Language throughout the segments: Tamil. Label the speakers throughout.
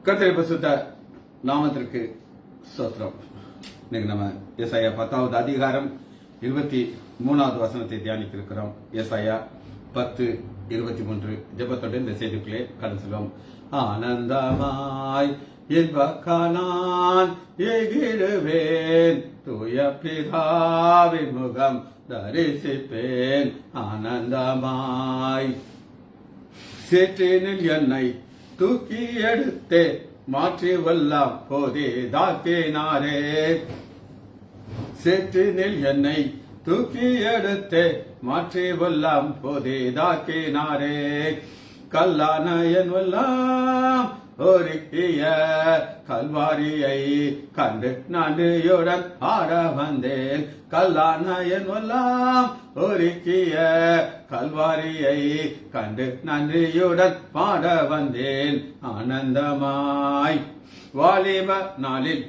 Speaker 1: கர்த்தருடைய பரிசுத்த நாமத்திற்கு ஸ்தோத்திரம். இன்னைக்கு நம்ம ஏசாயா 10வது அதிகாரம் 23வது வசனத்தை தியானிக்க இருக்கிறோம். ஏசாயா 10:23 ஜெபத்தோடு இந்த செய்திக்குள்ளே கடந்து செல்வோம். ஆனந்தமாய் இன்பக்கானான் எகிடுவேன், தூய பிதாவின் முகம் தரிசிப்பேன். ஆனந்தமாய் சேற்றினில் என்னை தூக்கி எடுத்தே மாற்றி வல்லாம் போதே தாக்கினாரே. சேற்றினில் என்னை தூக்கி எடுத்தே மாற்றி வல்லாம் போதே தாக்கினாரே. கல்லான என் வல்லாம் ஒருக்கிய கல்வாரியை கண்டு நன்றியுடன் ஆட வந்தேன். கல்லான என் வல்லாம் ஒருக்கிய கல்வாரியை கண்டு நன்றியுடன் பாட வந்தேன். ஆனந்தமாய் வாலிப நாளில்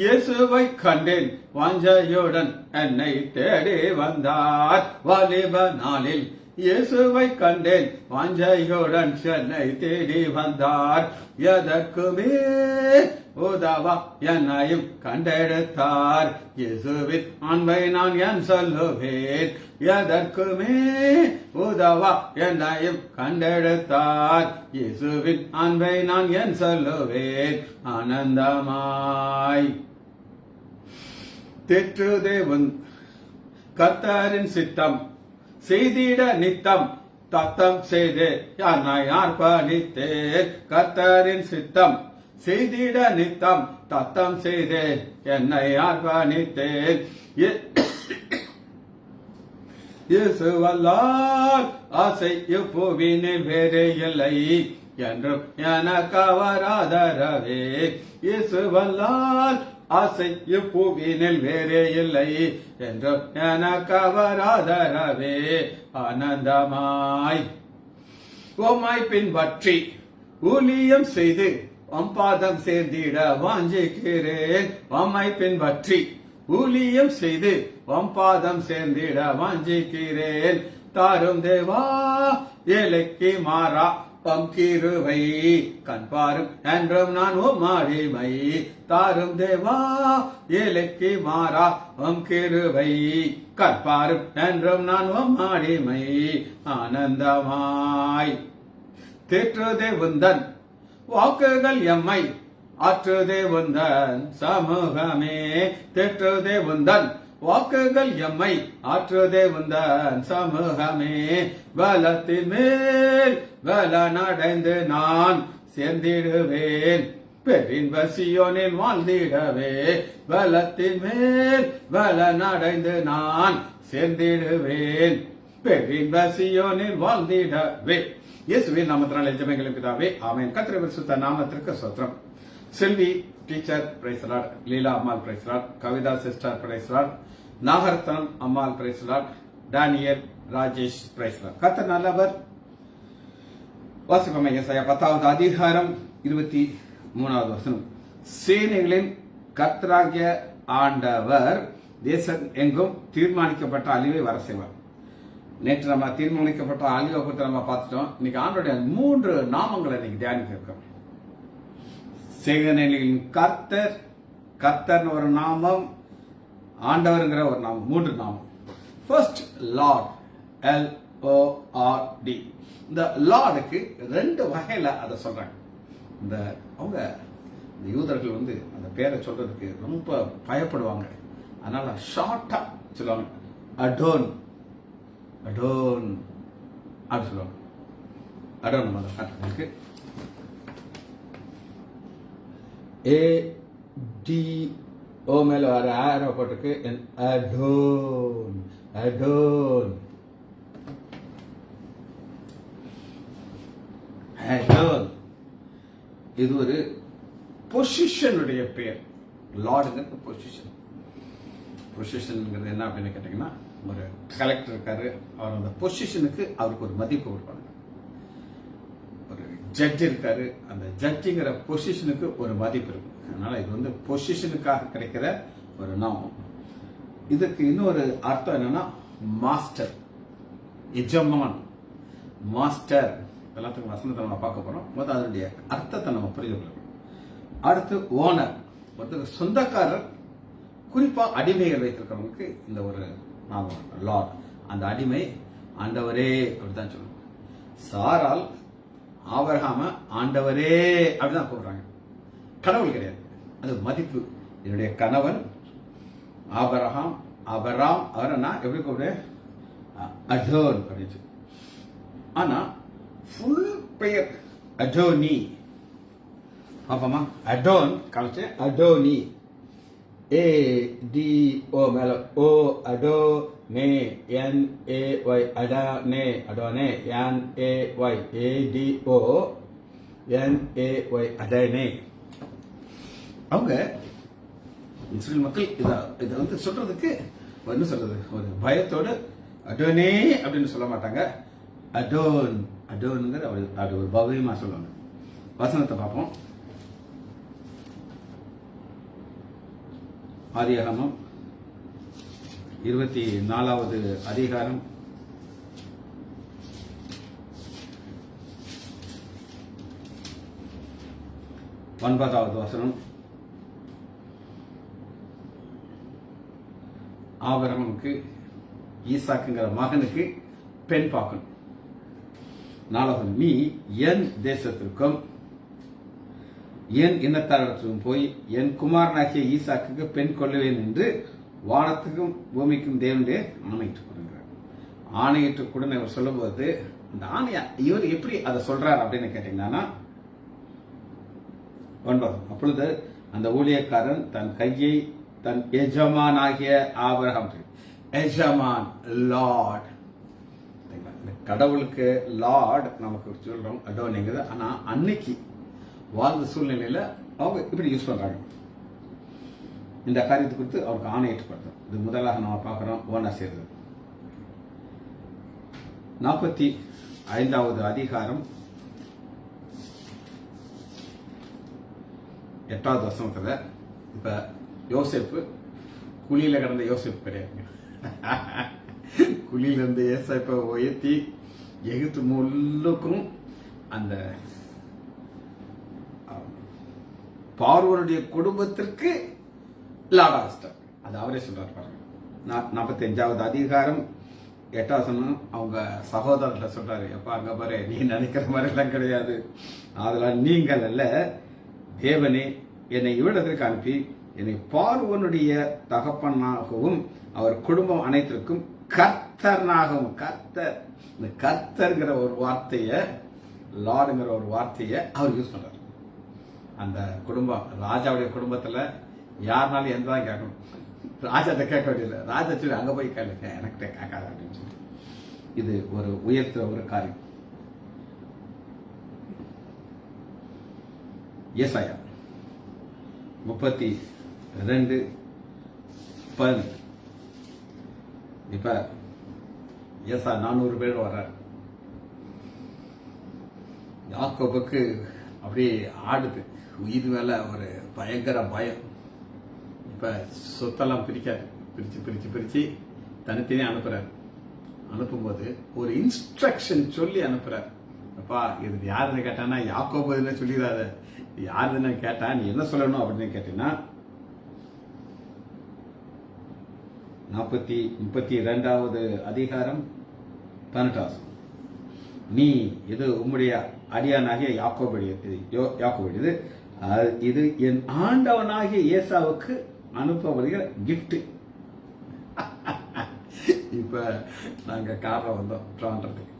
Speaker 1: இயேசுவை கண்டேன், வாஞ்சையுடன் என்னை தேடி வந்தார். வாலிப நாளில் இயேசுவை கண்டேன், வாஞ்சையுடன் என்னை தேடி வந்தார். எதற்குமே உதவா என்னையும் கண்டெடுத்தார். இயேசுவின் அன்பை நான் என் சொல்லுவேன். எதற்குமே உதவா என்னையும் கண்டெடுத்தார். இயேசுவின் அன்பை நான் என் சொல்லுவேன். ஆனந்தமாய் தெற்றுதே கர்த்தரின் சித்தம் செய்திட நித்தம் தத்தம் செய்தே என்னை அர்ப்பணித்தேன். கர்த்தரின் சித்தம் செய்திட நித்தம் தத்தம் செய்தே என்னை அர்ப்பணித்தேன். இயேசுவல்லால் ஆசை இப்பூவினில் வேறு இல்லை என்றும் எனக்கு அவர் ஆதரவே. இயேசுவல்லால் ஆசை இப்பூவினில் வேறே இல்லை என்றும் எனக்கு அவர் ஆதரவே. ஆனந்தமாய் உம்மை பின்பற்றி ஊழியம் செய்து பாதம் சேர்ந்திட வாஞ்சிக்கிறேன். உம்மை பின்பற்றி ஊழியம் செய்து பாதம் சேர்ந்திட வாஞ்சிக்கிறேன். தாரும் தேவா ஏழைக்கு மாறா கிருவை கண்பாரும் என்றும் நான் உம்மாடிமை. தாரும் தேவா ஏழைக்கு மாறா கிருவை கண்பாரும் என்றும் நான் உம்மாடிமை. ஆனந்தமாய் தேற்றுதே உந்தன் வாக்குகள் எம்மை ஆற்றுதே உந்தன் சமூகமே. தேற்றுதே உந்தன் வாக்குகள் எம்மை ஆற்றுதே உந்தன் சமூகமே. பலத்தின் மேல் பலனடைந்து நான் சேர்ந்திடுவேன், பெரின்ப சீயோனில் வாழ்ந்திடவே. பலத்தின் மேல் பலனடைந்து நான் சேர்ந்திடுவேன், பெரின்ப சீயோனில் வாழ்ந்திடவே. இயேசுவின் நாமத்தினாலே ஜெபங்களை பிதாவே, ஆமென். கர்த்தருடைய பரிசுத்த நாமத்திற்கு ஸ்தோத்திரம். Selvi teacher praise Lord, Leela Ammal praise Lord, Kavitha sister praise Lord, Nagarathnam Ammal praise Lord, Daniel Rajesh praise Lord. கர்த்தர் நல்லவர். வாசிப்போம். ஏசாயா 10வது அதிகாரம் 23வது வசனம். சேனைகளின் கர்த்தராகிய ஆண்டவர் தேசம் எங்கும் தீர்மானிக்கப்பட்ட அழிவை வர செய்வார். நேற்று நம்ம தீர்மானிக்கப்பட்ட அழிவை குறித்து நம்ம பார்த்துட்டோம். இன்னைக்கு ஆண்டோடைய 3 நாமங்களை இன்னைக்கு தியானிக்க இருக்கோம். சேனைகளின் கர்த்தர், கர்த்தர்னு ஒரு நாமம், ஆண்டவர்ங்கிற ஒரு நாமம், 3 நாமம். First Lord, LORD. இந்த லார்டுக்கு 2 வகையில அதை சொல்றாங்க. அவங்க யூதர்கள் அந்த பேரை சொல்றதுக்கு ரொம்ப பயப்படுவாங்க. அதனால ஷார்ட்டா சொல்லுவாங்க, அடோன் அடோன் அப்படி சொல்லுவாங்க. அடோன் கர்த்தருக்கு ADO மேல வர ஆரோ போட்டுருக்கு. Adorn adorn adorn. இது ஒரு பொசிஷனுடைய பேர். லார்டுங்கிறது பொசிஷன். பொசிஷன்ங்கிறது என்ன அப்படின்னு கேட்டீங்கன்னா, ஒரு கலெக்டர் இருக்காரு, அவர் அந்த பொசிஷனுக்கு அவருக்கு ஒரு மதிப்பு கொடுப்பாங்க. ஒரு ஜட்ஜ் இருக்காரு, அந்த ஜட்ஜுங்கிற பொசிஷனுக்கு ஒரு மதிப்பு இருக்கு. அதனால இது பொசிஷனுக்காக கிடைக்கிற ஒரு நாமம். இதுக்கு இன்னொரு அர்த்தம் என்னன்னா, மாஸ்டர், எஜமான், மாஸ்டர். எல்லாத்துக்கும் வசனத்தை நம்ம பார்க்க போறோம். முதல் அதனுடைய அர்த்தத்தை நம்ம புரிந்து கொள்ளணும். அடுத்து ஓனர், ஒருத்தர் சொந்தக்காரர், குறிப்பா அடிமைகள் வைத்திருக்கிறவங்களுக்கு இந்த ஒரு நாமம் லார்ட். அந்த அடிமை ஆண்டவரே அப்படிதான் சொல்லுவாங்க. சாரால் ஆபிரகாம ஆண்டவரே அப்படிதான் கூப்பிடுறாங்க, கடவுள் கிடையாது. அது மதிப்பு. என்னுடைய கணவன் ஆபிரகாம், அபராம், அவரை நான் எப்படி கூப்பிடுறேன், அடோன் அப்படின்னு. ஆனா ஃபுல் பெயர் அடோனி. பாப்பமா, அடோன் காமிச்சு அடோனி, ADO மேல O, அடோ நே, NAY, அடானே, அடோனே, NAY, ADO NAY, அடனே. அவங்க இஸ்ரேல் மக்கள் இதை வந்து சொல்றதுக்கு என்ன சொல்றது, ஒரு பயத்தோடு அடோனே அப்படின்னு சொல்ல மாட்டாங்க, அடோன் அடோனுங்கிற அது ஒரு பவ்யமா சொல்லுவாங்க. வசனத்தை பார்ப்போம். ஆதியாகமம் 24வது அதிகாரம் 9வது வசனம். ஆபிரகாமுக்கு ஈசாக்குங்கிற மகனுக்கு பெண் பார்க்கணும். 4வது, நீ என் தேசத்திற்கும் என் இனத்தாரிடத்திற்கும் போய் என் குமாரனாகிய ஈசாக்குக்கு பெண் கொள்ளுவேன் என்று வானத்துக்கும் பூமிக்கும் தேவனுடைய ஆணையிட்டு கொடுங்கிறார். ஆணையிட்டு கொடுன்னு அவர் சொல்லும்போது அந்த ஆணையா இவர் எப்படி அதை சொல்றார் அப்படின்னு கேட்டீங்கன்னா, 9, அப்பொழுது அந்த ஊழியக்காரன் தன் கையை தன் எஜமானாகிய ஆபிரகாம், எஜமான் லார்ட், கடவுளுக்கு லார்ட் நமக்கு சொல்றோம் அடோனிங்கிறது. ஆனா அன்னைக்கு வாழ்ந்த சூழ்நிலையில அவங்க இப்படி யூஸ் பண்றாங்க. இந்த காரியத்தை குறித்து அவருக்கு ஆணையிட்டு இது முதலாக நம்ம பார்க்கிறோம். ஓனா செய்தது 45வது அதிகாரம் 8வது வசனத்துல, இப்ப யோசேப்பு குழியில கிடந்த யோசேப்பு கிடையாது, குழியில இருந்து ஏசப்பை உயர்த்தி எகிப்து முழுக்கும் அந்த பார்வோனுடைய குடும்பத்திற்கு லாடாஸ்டர், அது அவரே சொல்றாரு பாருங்க. 45வது அதிகாரம் 8வது வசனம். அவங்க சகோதரர்கிட்ட சொல்றாரு, எப்பா அங்க பாரு, நீ நினைக்கிற மாதிரி எல்லாம் கிடையாது, அதெல்லாம் நீங்கள் அல்ல, தேவனே என்னை இவ்விடத்திற்கு அனுப்பி என்னை பார்வோனுடைய தகப்பனாகவும் அவர் குடும்பம் அனைத்திற்கும் கர்த்தனாகவும், கர்த்தர், இந்த கர்த்தர்ங்கிற ஒரு வார்த்தைய, லார்டுங்கிற ஒரு வார்த்தைய அவர் யூஸ் பண்றாரு. அந்த குடும்பம், ராஜாவுடைய குடும்பத்துல யாருனாலும் எந்த தான் கேட்கணும், ராஜாட்ட கேட்க வேண்டியதில்லை, ராஜா சொல்லி அங்க போய் கேளுங்க, எனக்கிட்ட கேட்காத அப்படின்னு சொல்லி. இது ஒரு உயர்த்துற ஒரு காரியம். ஏசாயா 32:18. இப்ப ஏசா 400 பேர் வர்றாரு. யாக்கோபுக்கு அப்படியே ஆடுது, உயிர் மேல ஒரு பயங்கர பயம். இப்ப சொத்தெல்லாம் பிரிக்காரு, பிரிச்சு பிரிச்சு பிரிச்சு தனித்தனே அனுப்புறாரு. அனுப்பும்போது ஒரு இன்ஸ்ட்ரக்ஷன் சொல்லி அனுப்புறாரு. அப்பா இது யாருன்னு கேட்டானா யாக்கோபுன்னு சொல்லிடாத, யாருன்னு கேட்டா நீ என்ன சொல்லணும் அப்படின்னு கேட்டீங்கன்னா, 32வது அதிகாரம் 18. நீ இது உம்முடைய அடியானாகிய யாக்கோபுடையது, இது என் ஆண்டவனாகிய ஏசாவுக்கு அனுப்ப வருகிற கிஃப்ட். இப்ப நாங்க கார்ல வந்தோம் ட்ரான்றதுக்கு,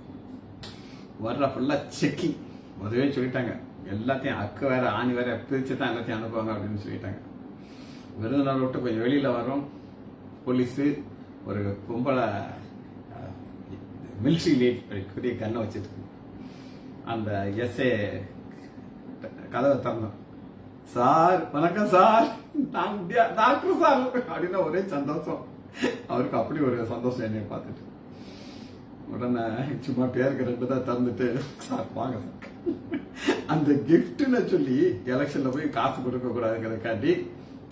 Speaker 1: வர்ற ஃபுல்லா செக்கிங். முதவே சொல்லிட்டாங்க, எல்லாத்தையும் அக்கு வேற ஆணி வேற பிரிச்சு தான் எல்லாத்தையும் அனுப்புவாங்க அப்படின்னு சொல்லிட்டாங்க. விருதுநகர் விட்டு கொஞ்சம் வெளியில வரோம், போலீஸு ஒரு கும்பல மிலிட்ரி லேட் பெரிய கண்ணை வச்சிருக்கு. அந்த எஸ்ஏ கதவை திறந்தோம், சார் வணக்கம் சார், டாக்டர் சார் அப்படின்னா ஒரே சந்தோஷம் அவருக்கு. அப்படி ஒரு சந்தோஷம் என்னை பார்த்துட்டு, உடனே சும்மா பேருக்கு 2 தான் திறந்துட்டு, சார் வாங்க சார், அந்த கிஃப்ட்னு சொல்லி எலெக்ஷன்ல போய் காசு கொடுக்க கூடாதுங்கிறதுக்காண்டி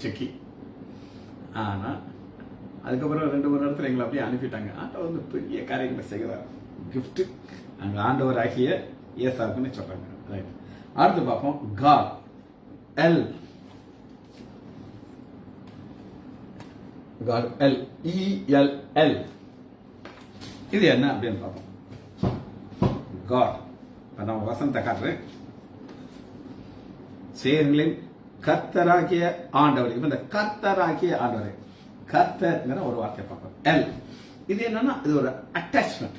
Speaker 1: செக்கி. ஆனா அதுக்கப்புறம் 2-3 இடத்துல எங்களை அப்படியே அனுப்பிட்டாங்க. ஆண்டவர் வந்து பெரிய காரியங்களை செய்கிறார். கிஃப்ட் அங்க ஆண்டவர் ஆகிய ஏசாவுக்குன்னு சொல்றாங்க. ரைட், அடுத்து பார்ப்போம். God El. God El, ELL. இது என்ன அப்படின்னு பார்ப்போம். காட், நம்ம வசனத்தை காட்டுறேன். சேனைகளின் கர்த்தராகிய ஆண்டவர். இந்த கர்த்தராகிய ஆண்டவர், கர்த்தர்ங்கிற ஒரு வார்த்தை பார்ப்போம். எல், இது என்னன்னா இது ஒரு அட்டாச்மெண்ட்.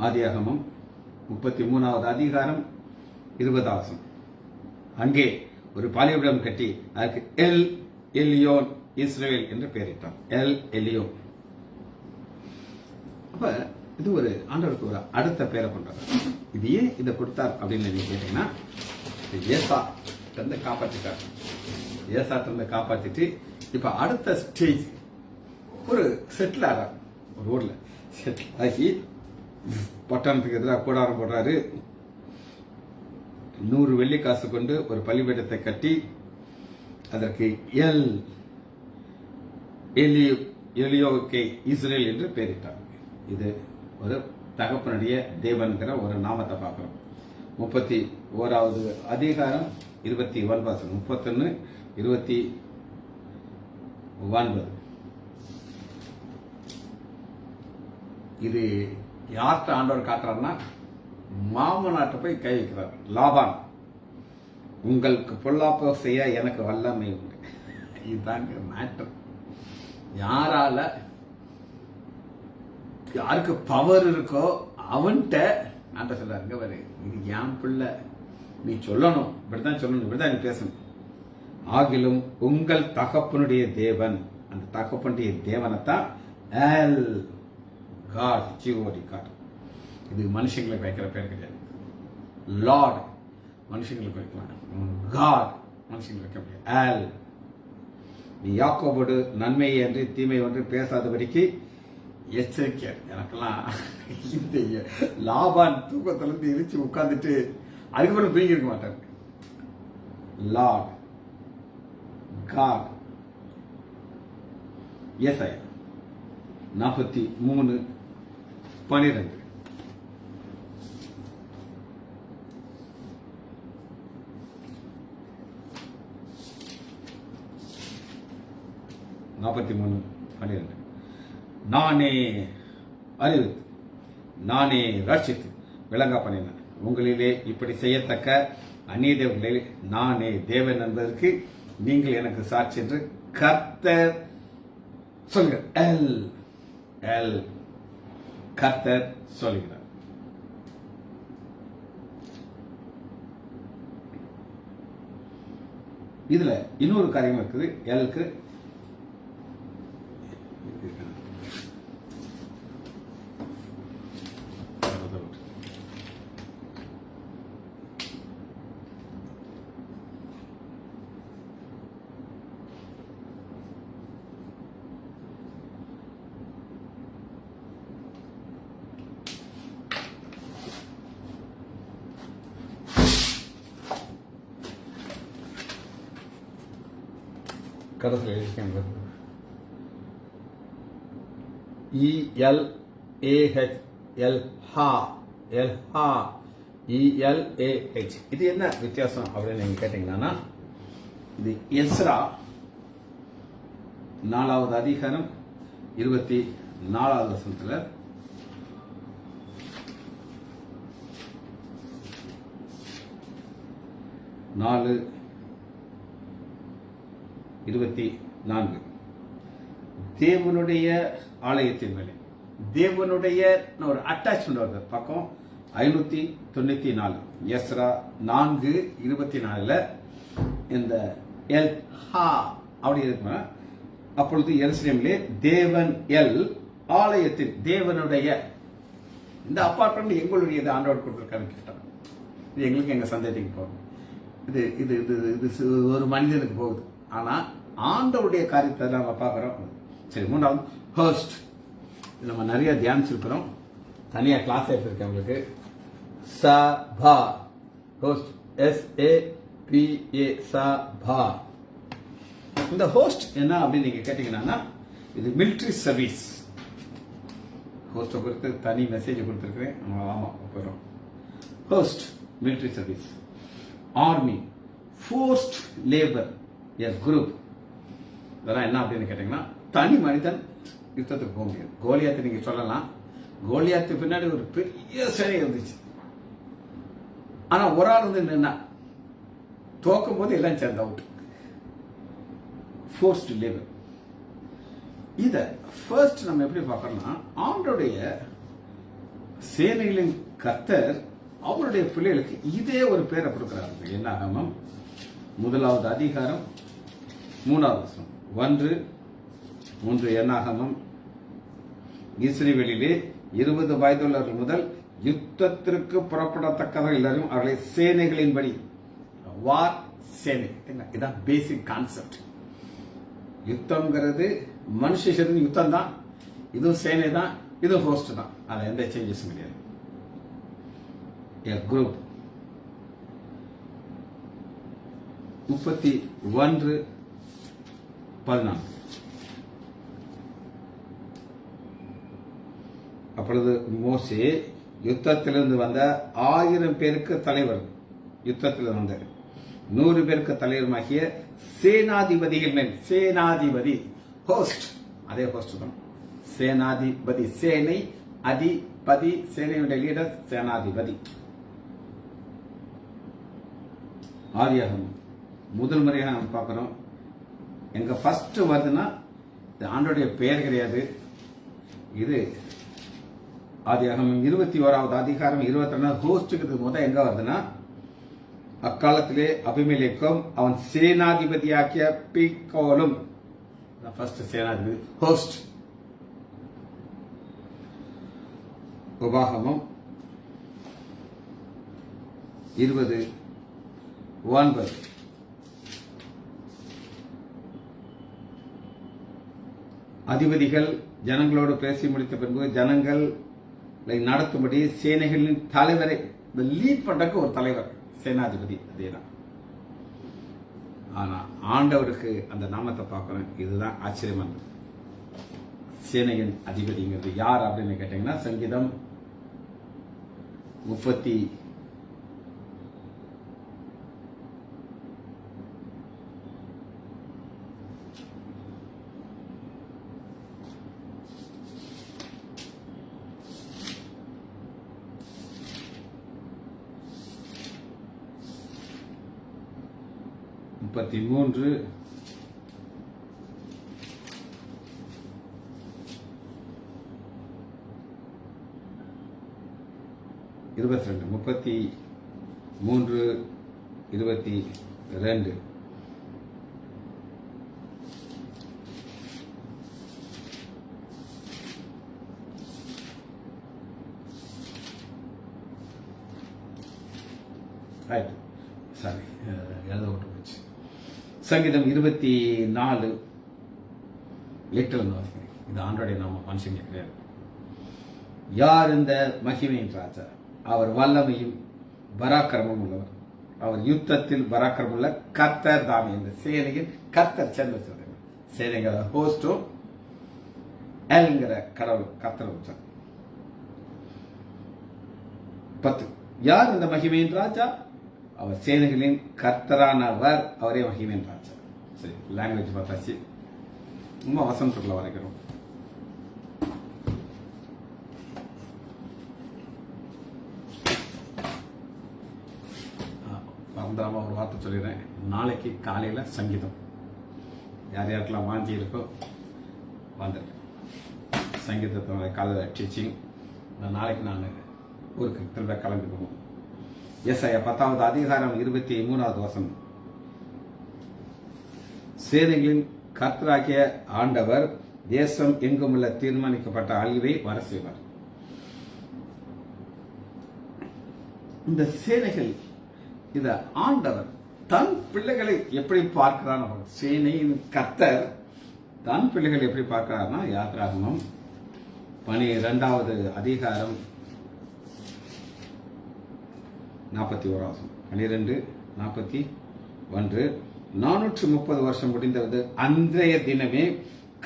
Speaker 1: ஆதியாகமம் 33வது அதிகாரம் 20வது வசனம். அங்கே ஒரு பாலிபீடம் கட்டி அதற்கு எல் எலியோன் இஸ்ரவேல் என்று பெயரிட்டார். L Elyon. அப்ப இது ஒரு ஆண்டவருக்கு ஒரு அடுத்த பேரை கொண்டார். இது ஏன் இதை கொடுத்தார் அப்படின்னு நீங்க கேட்டீங்கன்னா, ஏசா தந்து காப்பாற்றிட்டார். ஏசா தந்து காப்பாற்றிட்டு இப்ப அடுத்த ஸ்டேஜ் ஒரு செட்டில் ஆகிறார். ஒரு ஊர்ல செட்டில் ஆகி பட்டணத்துக்கு எதிராக கூடாரம் போடுறாரு. 100 வெள்ளி காசு கொண்டு ஒரு பலிபீடத்தை கட்டி அதற்கு எல் எலியோகே இஸ்ரேல் என்று பெயரிட்டார். இது ஒரு தகப்பனுடைய தேவன்கிற ஒரு நாமத்தை பார்க்கிறோம். 31வது அதிகாரம் 29 31 29. இது யார்கிட்ட ஆண்டவர் காட்டுறாருன்னா, மாமனாட்ட போய் கை வைக்கிறார். லாபான், உங்களுக்கு பொல்லாப்ப செய்ய எனக்கு வல்லமை உண்டு. இதுதாங்க மேட்டர். யாருக்கு பவர் இருக்கோ அவன்கிட்ட ஆண்ட சொல்றாருங்க, வரு இது என் பிள்ளை, நீ சொல்லணும், இப்படிதான் சொல்லணும், இப்படிதான் நீ பேசணும். ஆகிலும் உங்கள் தகப்பனுடைய தேவன், அந்த தகப்பனுடைய தேவனைத்தான் எல் காட், GOD காட். இது மனுஷங்களுக்கு வைக்கிற பேர் கிடையாது. லார்ட் மனுஷங்களுக்கு வைக்கலாம், காட் மனுஷங்களுக்கு வைக்க முடியாது. எல், நீ யாக்கோபோடு நன்மை என்று தீமை ஒன்று பேசாதபடிக்கு எச்சரிக்கையார். எனக்கெல்லாம் இந்த லாபான் தூக்கத்திலிருந்து இடிச்சு உட்கார்ந்துட்டு அதுக்கப்புறம் தூங்கி இருக்க மாட்டார். Lord God. ஏசாயா 43:12. நானே அறிவித்து நானே ரட்சித்து விளங்க பண்ணினேன். உங்களிலே இப்படி செய்யத்தக்க அந்நிய தேவர்களே நானே தேவன் என்பதற்கு நீங்கள் எனக்கு சாட்சி என்று கர்த்தர் சொல்கிறார். எல் எல் கர்த்தர் சொல்கிறார். இதுல இன்னொரு காரியம் இருக்குது. எல்க்கு கடைசியில் எழுதிக்காங்க. ELAH. இது என்ன வித்தியாசம் அப்படின்னு நீங்க கேட்டீங்கன்னா, இது எஸ்ரா 4வது அதிகாரம் 24வது வசனத்துல 4:24 தேவனுடைய ஆலயத்தின் மேலே தேவனுடைய ஒரு அட்டாச்மெண்ட் வருது. பக்கம் 594 எஸ்ரா 4:24 இந்த எல் ஹா அப்படி இருக்குமா. அப்பொழுது எருசலேமிலே தேவன் எல் ஆலயத்தின் தேவனுடைய இந்த அப்பார்ட்மெண்ட் எங்களுடையது ஆண்டவர் கொடுத்திருக்காரு கிஃப்ட். இது எங்களுக்கு எங்க சந்தேகத்துக்கு போகும். இது இது இது இது ஒரு மனிதனுக்கு போகுது. ஆனா ஆண்டவருடைய காரியத்தை நம்ம பார்க்கிறோம். சரி, 3வது ஹோஸ்ட். நம்ம நிறைய தியானிச்சிருக்கிறோம். தனியா கிளாஸ் எடுத்திருக்கேன் உங்களுக்கு. சபா ஹோஸ்ட், SAPA சபா. இந்த ஹோஸ்ட் என்ன அப்படின்னு நீங்க கேட்டீங்கன்னா, இது மிலிட்டரி சர்வீஸ். ஹோஸ்ட குறித்து தனி மெசேஜ் கொடுத்திருக்கிறேன். ஆமா போயிடும். Host military service. Army, forced labour, a group. இதெல்லாம் என்ன அப்படின்னு கேட்டீங்கன்னா, தனி மனிதன் யுத்தத்துக்கு போக முடியாது. கோலியாத்து நீங்க சொல்லலாம், கோலியாத்து பின்னாடி ஒரு பெரிய சேனை இருந்துச்சு. ஆனா ஒரு ஆள் வந்து நின்னா தோக்கும் போது எல்லாம் சேர்ந்து அவுட். Forced labour. இத ஃபர்ஸ்ட் நம்ம எப்படி பார்க்கறோம்னா, ஆண்டோடைய சேனைகளின் கர்த்தர் அவருடைய பிள்ளைகளுக்கு இதே ஒரு பேரை கொடுக்கிறார்கள். என்னாகமம் 1 அதிகாரம் 3 வசனம். 1 என்னாகமம், இஸ்ரவேலிலே 20 வயதுள்ளவர்கள் முதல் யுத்தத்திற்கு புறப்படத்தக்கவர்கள் எல்லாரும் அவர்களை சேனைகளின்படி, வார் சேனை, இதான் பேசிக் கான்செப்ட். யுத்தம்ங்கிறது மனுஷ யுத்தம் தான், இதுவும் சேனை தான், இதுவும் ஹோஸ்ட் தான். அது எந்த சேஞ்சஸும் கிடையாது. குரூப் 31:14. அப்பொழுது மோசே யுத்தத்திலிருந்து வந்த 1000 பேருக்கு தலைவர், யுத்தத்தில் வந்த 100 பேருக்கு தலைவருமாகிய சேனாதிபதிகள் மேல், சேனாதிபதி ஹோஸ்ட், அதே ஹோஸ்ட் தான் சேனாதிபதி. சேனை அதிபதி, சேனையுடைய லீடர் சேனாதிபதி. ஆதியாகமம் முதல் முறையாக நம்ம பார்க்கிறோம். எங்க ஃபர்ஸ்ட் வருதுன்னா இது ஆண்டோடைய பெயர் கிடையாது. இது ஆதியாகமம் 21 அதிகாரம் 22 ஹோஸ்டுக்கு முதல் எங்க வருதுன்னா, அக்காலத்திலே அபிமெலேக்கும் அவன் சேனாதிபதியாக்கிய பீக்கோலும், ஃபர்ஸ்ட் சேனாதிபதி ஹோஸ்ட். உபாகமம் 20:9. அதிபதிகள் ஜனங்களோடு பேசி முடித்த பின்பு ஜனங்களை நடத்தும்படி சேனைகளின் தலைவரை லீட் பண்றதுக்கு ஒரு தலைவர் சேனாதிபதி, அதேதான். ஆனா ஆண்டவருக்கு அந்த நாமத்தை பார்க்கணும். இதுதான் ஆச்சரியமானது. சேனையின் அதிபதிங்கிறது யார் அப்படின்னு கேட்டீங்கன்னா, சங்கீதம் 30 33 22 ரைட், சாரி எழுத விட்டு போச்சு. சங்கீதம் 24:8. இது ஆண்டோடைய நாம, மனுஷங்க கிடையாது. யார் இந்த மகிமையின் ராஜா? அவர் வல்லமையும் பராக்கிரமும் உள்ளவர், அவர் யுத்தத்தில் பராக்கிரமும் உள்ள கர்த்தர் தாமே. இந்த சேனையின் கர்த்தர் சேர்ந்து சொல்றாங்க. சேனைங்கிற ஹோஸ்டும் எல்ங்கிற கடவுள் கர்த்தர். 10 யார் இந்த மகிமையின் ராஜா? அவர் சேனைகளின் கர்த்தரானவர், அவரே மகிமையின் ராஜா. சரி, லாங்குவேஜ் பார்த்தாச்சு. ரொம்ப வசனத்துக்குள்ள வரைக்கிறோம். மறந்தாம ஒரு வார்த்தை சொல்லிடுறேன். நாளைக்கு காலையில சங்கீதம் யார் யாருக்கெல்லாம் வாஞ்சி இருக்கோ வந்துருக்கு. சங்கீதத்தோட காலையில் டீச்சிங். நாளைக்கு நான் ஊருக்கு திரும்ப கிளம்பி போவோம். ஏசாயா 10 அதிகாரம் 23 வசனம். சேனைகளின் கர்த்தராகிய ஆண்டவர் தேசம் எங்கும் உள்ள தீர்மானிக்கப்பட்ட அழிவை வர செய்வார். இந்த சேனைகள், இத ஆண்டவர் தன் பிள்ளைகளை எப்படி பார்க்கிறார்? சேனையின் கர்த்தர் தன் பிள்ளைகளை எப்படி பார்க்கிறார்னா, யாத்திராகமம் 12 அதிகாரம் 41. 12:41. 430 வருஷம் முடிந்தது அன்றைய தினமே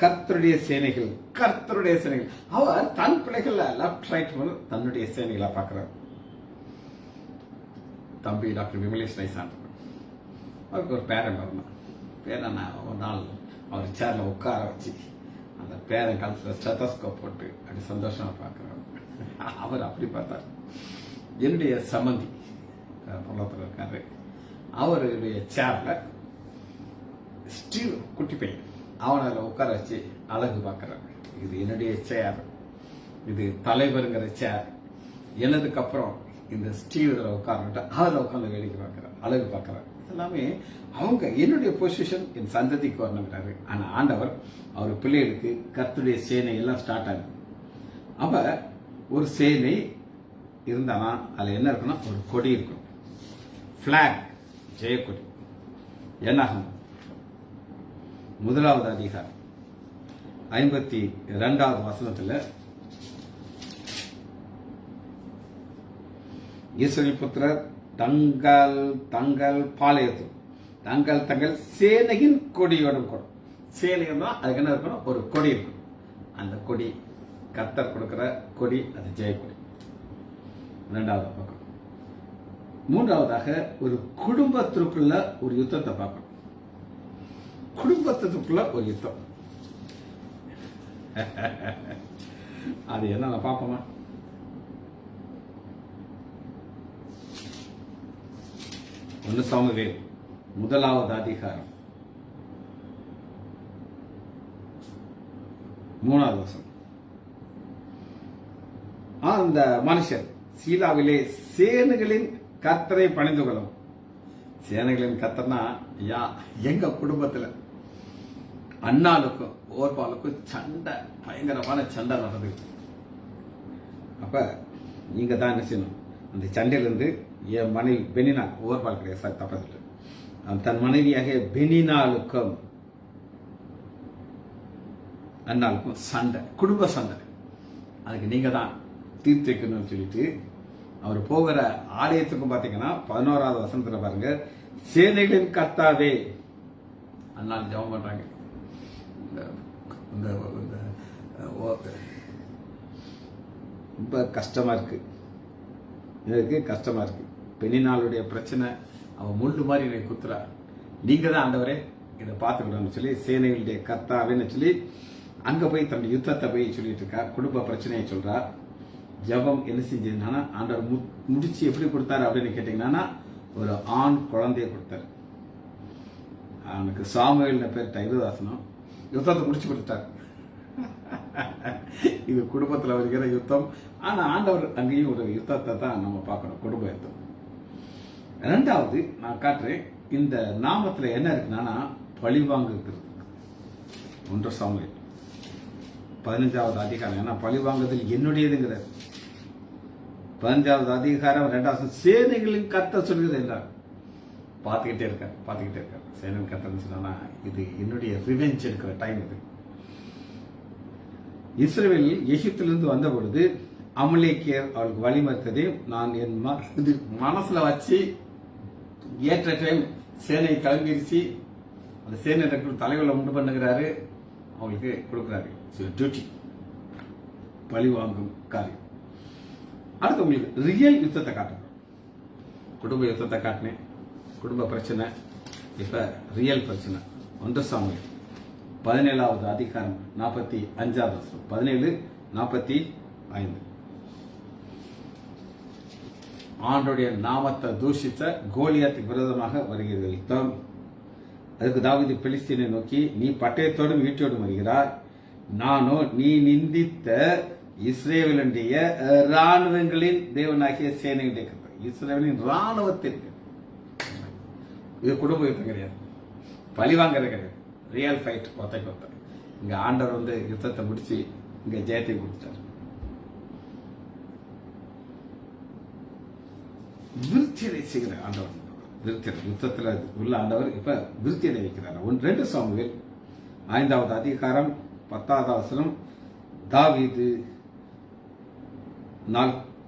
Speaker 1: கர்த்தருடைய சேனைகள், கர்த்தருடைய சேனைகள். அவர் தன் பிள்ளைகள் லெப்ட் ரைட் தன்னுடைய சேனைகளை பார்க்கிறார். தம்பி டாக்டர் விமலேஷ் ரைசான். அவருக்கு ஒரு பேரன் வரணும். பேரன் ஒரு நாள் அவர் சேரில் உட்கார வச்சு அந்த பேரன் காலத்தில் ஸ்டெத்தோஸ்கோப் போட்டு அப்படி சந்தோஷமா பார்க்குறாரு. அவர் அப்படி பார்த்தார். என்னுடைய சம்மந்தி பொருளாதார இருக்காரு. அவருடைய சேர்ல ஸ்டீவ் குட்டி பையன் அவனை அதில் உட்கார வச்சு அழகு பார்க்குறாரு. இது என்னுடைய சேர், இது தலைவருங்கிற சேர். என்னதுக்கு அப்புறம் இந்த ஸ்டீவ் இதில் உட்கார்ந்துட்டு அதில் உட்காந்து வேடிக்கை பார்க்குறாரு, அழகு பார்க்குறாரு. எல்லாமே அவங்க என்னுடைய பொசிஷன் என் சந்ததிக்கு வரணுங்கிறாரு. ஆனால் ஆண்டவர் அவர் பிள்ளைகளுக்கு கர்த்தருடைய சேனை எல்லாம் ஸ்டார்ட் ஆகுது. அப்போ ஒரு சேனை இருந்தானா அதில் என்ன இருக்கணும்? ஒரு கொடி இருக்கணும். பிளாக், ஜெயக்கொடி. என்னாகும்? 1வது அதிகாரம் 52வது வசனத்தில் இஸ்ரவேல் புத்திரர் தங்கள் தங்கள் பாளையத்தும் தங்கள் தங்கள் சேனையின் கொடியோடும் கொடும். சேனைன்னா அதுக்கு என்ன இருக்கணும்? ஒரு கொடி இருக்கணும். அந்த கொடி கர்த்தர் கொடுக்கிற கொடி, அது ஜெயக்கொடி. 2வது பக்கம். 3வதாக ஒரு குடும்பத்திற்குள்ள ஒரு யுத்தத்தை பார்க்கணும். குடும்பத்துக்குள்ள ஒரு யுத்தம். அது என்ன பார்ப்போமா? ஒன்னு சாமுவேல் 1வது அதிகாரம் 3வது வசனம். அந்த மனுஷர் சீலாவிலே சேனைகளின் கர்த்தரை பணிந்து கொள்ளும். சேனைகளின் கர்த்தர்னா எங்க குடும்பத்துல அண்ணாளுக்கும் ஓர்பாலுக்கும் சண்டை, பயங்கரமான சண்டை நடந்தது. அப்ப நீங்க தான் என்ன செய்யணும்? அந்த சண்டையிலிருந்து என் மனைவி பெனினால், ஓர்பால் கிடையாது, தப்பதில்லை, தன் மனைவியாக பெனினாலுக்கும் அண்ணாளுக்கும் சண்டை, குடும்ப சண்டை. அதுக்கு நீங்க தான் தீர்த்து வைக்கணும்னு சொல்லிட்டு அவர் போகிற ஆலயத்துக்கும் பாத்தீங்கன்னா 11வது வசனத்துல பாருங்க, சேனைகளின் கர்த்தாவே அண்ணாள் ஜெபம் பண்றாங்க. ரொம்ப கஷ்டமா இருக்கு, எனக்கு கஷ்டமா இருக்கு. பெண்ணினாளுடைய பிரச்சனை, அவன் முள்ளு மாதிரி என்னை குத்துறா. நீங்க தான் ஆண்டவரே இதை பார்த்துக்கணும்னு சொல்லி சேனைகளுடைய கர்த்தாவேன்னு சொல்லி அங்க போய் தன்னுடைய யுத்தத்தை போய் சொல்லிட்டு இருக்கா. குடும்ப பிரச்சனையை சொல்றா. ஜபம் என்ன செஞ்சதுன்னா, ஆண்டவர் முடிச்சு எப்படி கொடுத்தாரு அப்படின்னு கேட்டீங்கன்னா, ஒரு ஆண் குழந்தைய கொடுத்தாரு. அவனுக்கு சாமுவேல் பேர் 20 யுத்தத்தை முடிச்சு கொடுத்தாரு. இது குடும்பத்தில் வருகிற யுத்தம். ஆனா ஆண்டவர் அங்கேயும் ஒரு யுத்தத்தை தான் நம்ம பார்க்கணும், குடும்ப யுத்தம். 2வது நான் காட்டுறேன், இந்த நாமத்துல என்ன இருக்குன்னா பழிவாங்க இருக்கிறது. 1 சாமுவேல் 15வது அதிகாரம். ஏன்னா பழிவாங்குதல் என்னுடையதுங்கிறார். 15வது அதிகாரம் 2வது சேனைகளின் கர்த்தர் சொல்கிறது என்ன பார்த்துக்கிட்டே இருக்கார். சேனைகளின் கர்த்தர்னு சொன்னா இது என்னுடைய ரிவெஞ்ச் எடுக்கிற டைம். இது இஸ்ரவேல் எகிப்திலிருந்து வந்த பொழுது அமலேக்கியர் அவளுக்கு வழிமறித்ததை நான் என் மனசுல வச்சு ஏற்ற டைம் சேனை கிளம்பிடுச்சு. அந்த சேனை தலைவர்களை உண்டு பண்ணுகிறாரு, அவங்களுக்கு கொடுக்கிறாரு டியூட்டி, பழி வாங்கும் காரியம். அடுத்து உங்களுக்கு ரியல் யுத்தத்தை காட்டணும். குடும்ப யுத்தத்தை காட்டினேன், குடும்ப பிரச்சனை. இப்ப ரியல் பிரச்சனை. 1 சாமுவேல் 17வது அதிகாரம் 45வது வசனம். 17:45. ஆண்டோடைய நாமத்தை தூஷித்த கோலியாத்துக்கு விரோதமாக வருகிற யுத்தம். அதுக்கு தாவீது பெலிஸ்தீனை நோக்கி, நீ பட்டயத்தோடும் ஈட்டியோடும் வருகிறாய், நானோ நீ நிந்தித்த இஸ்ரேலுடைய ராணுவங்களின் தேவனாகிய சேனையுடைய கர்த்தர். இஸ்ரேலின் ராணுவத்திற்கு இது குடும்ப யுத்தம் கிடையாது, பழிவாங்கிறது கிடையாது, ரியல் ஃபைட். ஒருத்தருக்கு ஒருத்தர். இங்க ஆண்டவர் யுத்தத்தை முடிச்சு இங்க ஜெயத்தை கொடுத்துட்டார். விருத்தியடை செய்கிற ஆண்டவர், யுத்தத்தில் உள்ள ஆண்டவர் இப்ப விருத்தியடை வைக்கிறார். 2 சாமுவேல் 5வது அதிகாரம் 10வது வசனம். தாவீது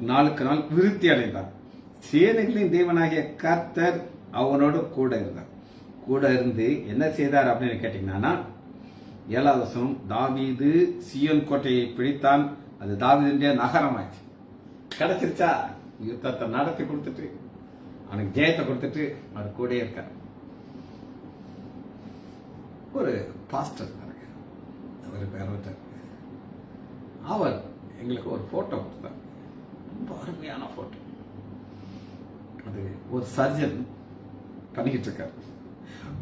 Speaker 1: நாளுக்கு நாள் விருத்தி அடைந்தார். சேனைகளின் தேவனாகிய கர்த்தர் அவனோடு கூட இருந்தார். கூட இருந்து என்ன செய்தார் அப்படின்னு கேட்டீங்கன்னா, 7வது வசனம், தாவீது சீயோன் கோட்டையை பிடித்தான், அது தாவீதுடைய நகரமாச்சு. கிடைச்சிருச்சா? யுத்தத்தை நடத்தி கொடுத்துட்டு அவனுக்கு ஜெயத்தை கொடுத்துட்டு அவர் கூட இருக்கார். ஒரு பாஸ்டர் இருக்காரு, அவர் பேர் அவர் எங்களுக்கு ஒரு போட்டோ கொடுத்தார். ரொம்ப அருமையான போட்டோ. அது ஒரு சர்ஜன் பண்ணிக்கிட்டு இருக்காரு.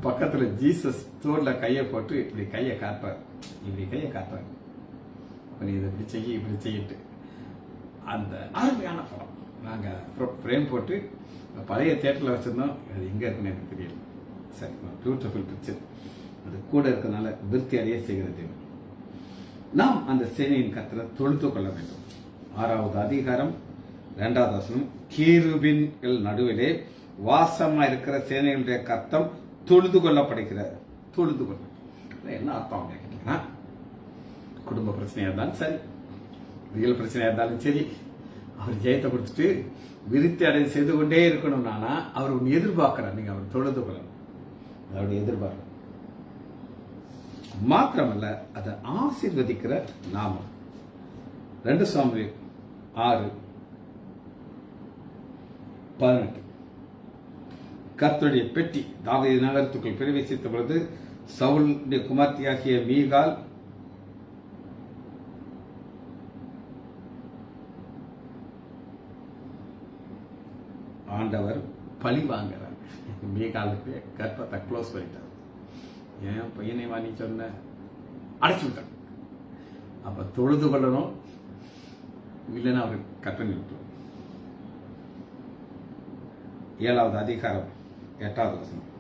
Speaker 1: பக்கத்துல ஜீசஸ் தோல்ல கையை போட்டு இப்படி கையை காட்டுறாரு, இப்படி கையை காட்டுறாரு. நீ இதை இப்படி செய்ய, இப்படி செய்யிட்டு அந்த அருமையான படம். நாங்க ஃப்ரேம் போட்டு பழைய தியேட்டர்ல வச்சிருந்தோம். அது எங்க இருக்குன்னு எனக்கு தெரியல. சரி, பியூட்டிஃபுல் பிக்சர். அது கூட இருக்கனால விருத்தி அடைய செய்கிறது. நாம் அந்த சேனையின் கர்த்தரை தொழுது கொள்ள வேண்டும். 6வது அதிகாரம் 2வது வசனம், கீருபின்கள் நடுவிலே வாசமா இருக்கிற சேனைகளுடைய கர்த்தம் தொழுது கொள்ளப்படுகிறார். தொழுது கொள்ள என்ன அர்த்தம் கேட்டீங்கன்னா, குடும்ப பிரச்சனையா இருந்தாலும் சரி, ரியல் பிரச்சனையா இருந்தாலும் சரி, அவர் ஜெயத்தை கொடுத்துட்டு விருத்தி அடைய செய்து கொண்டே இருக்கணும்னா அவர் ஒன்று எதிர்பார்க்கிறார். நீங்க அவர் தொழுது கொள்ளணும். அவருடைய எதிர்பார்ப்பு மாத்திரமல்ல, அதை ஆசீர்வதிக்கிற நாமம். 2 சாமுவேல் 6:18. கர்த்தருடைய பெட்டி தாவீது நகரத்துக்குள் பிரவேசித்த பொழுது சவுலுடைய குமார்த்தியாகிய மீகால் ஆண்டவர் பழி வாங்குறார். மீகாலுக்கு கர்ப்பத்தை க்ளோஸ் பண்ணிட்டார். ஏன் பையனை வாங்கி சொன்ன அடைச்சு விட்டார். அப்ப தொழுது கொள்ளணும், இல்லைன்னா அவர் கற்பனை விட்டுருவார். 7வது அதிகாரம் 8வது வசனம்,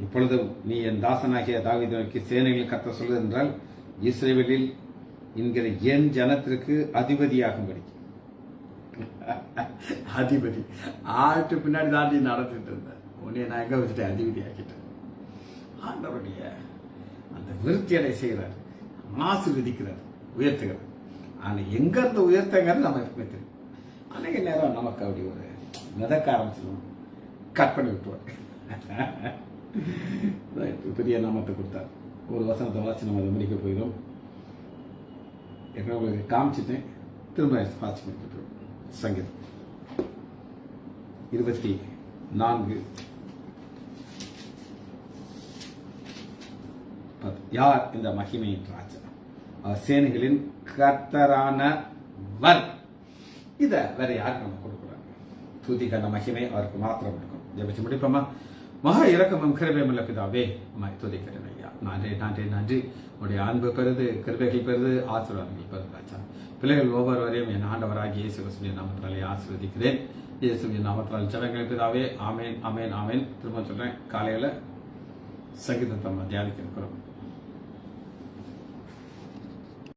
Speaker 1: இப்பொழுது நீ என் தாசனாகிய தாவீதை நோக்கி சேனைகளில் கர்த்தர் சொல்வது என்றால், இஸ்ரவேலில் என்கிற என் ஜனத்திற்கு அதிபதியாகும்படி. அதிபதி ஆட்டு பின்னாடி தாண்டி நடந்துட்டு இருந்தேன். உன்னைய நான் எங்க வச்சுட்டேன், அதிபதி ஆக்கிட்டேன். ஆண்டவருடைய அந்த விருத்தியடை செய்கிறார், ஆசீர்வதிக்கிறார், உயர்த்துகிறார். ஆனா எங்க இருந்து உயர்த்தங்கிறது நம்ம எப்பவுமே தெரியும். அன்னைக்கு நேரம் நமக்கு அப்படி ஒரு மிதக்க ஆரம்பிச்சிடும், கட் பண்ணி விட்டுருவார். பெரிய நாமத்தை கொடுத்தார். ஒரு வசனத்தை வாசி நம்ம அதை முடிக்க போயிடும். என்ன உங்களுக்கு காமிச்சிட்டேன், திரும்ப வாசி முடிக்க போயிடும். சங்கீதம் 24 யார் இந்த மகிமையின் ராஜா? அவர் சேனைகளின் கர்த்தரானவர். இத வேற யாருக்கு நம்ம கொடுக்கூடாது. துதிக்கான மகிமை அவருக்கு மாத்திரம் கொடுக்கும். ஜெபிச்சு முடிப்போமா? மகா இரக்கமும் கிருபையுமுள்ள பிதாவே, உம்மை துதிக்கிறேன் ஐயா. நன்றி நன்றி நன்றி. உடைய அன்பு பெருது, கிருபைகள் பெருது, ஆசீர்வாதங்கள் பெருது ராஜா. பிள்ளைகள் ஒவ்வொருவரையும் என் ஆண்டவராகிய இயேசு கிறிஸ்துவின் நாமத்தினாலே ஆசீர்வதிக்கிறேன். இயேசுவின் நாமத்தினால் ஜெபங்கள் பிதாவே. ஆமேன் ஆமேன் ஆமேன். திரும்ப சொல்றேன், காலையில சங்கீதத்தை தியானிக்க இருக்கிறோம்.